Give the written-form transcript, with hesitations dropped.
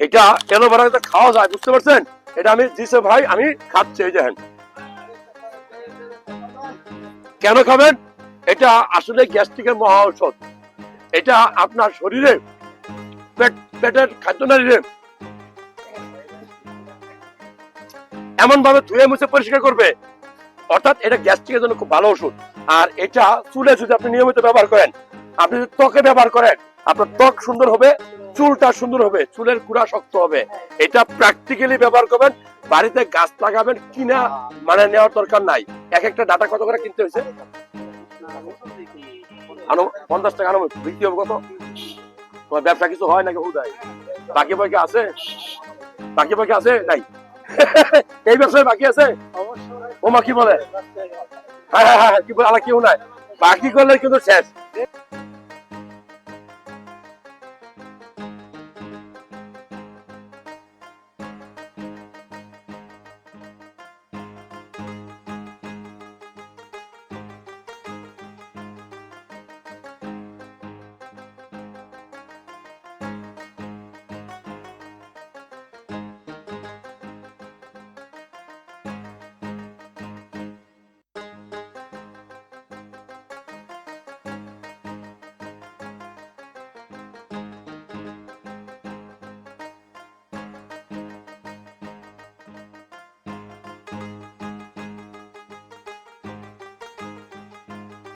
এটা এলোভেরা খাওয়া যায়, বুঝতে পারছেন? এটা আমি দিছে ভাই, আমি খাচ্ছি। এই দেখেন, কেন খাবেন? এটা আসলে গ্যাস্ট্রিকের মহা ঔষধ। এটা আপনার শরীরে পেটের খাদ্যনালীরে এমন ভাবে ধুয়ে মুছে পরিষ্কার করবে, অর্থাৎ এটা গ্যাস্ট্রিকের জন্য খুব ভালো ওষুধ। আর এটা চুলে যদি আপনি নিয়মিত ব্যবহার করেন, আপনি যদি ত্বকে ব্যবহার করেন, আপনার ত্বক সুন্দর হবে, চুলটা সুন্দর হবে, চুলের গুড়া শক্ত হবে। এটা প্র্যাকটিক্যালি ব্যবহার করবেন। বাড়িতে গাছ লাগাবেন, কিনা মানে নেওয়ার দরকার নাই। এক একটা ডাটা কত করে কিনতে হয়েছে? 50 টাকা বিক্রি হবে কত? তোমার ব্যবসা কিছু হয় নাকি? হুদাই বাকি পয়সা আছে? বাকি পয়সা আছে নাই? এই ব্যবসায় বাকি আছে? ওমা কি বলে? হ্যাঁ হ্যাঁ হ্যাঁ, কি বলে? আলা কেউ নাই, বাকি করলে কিন্তু শেষ।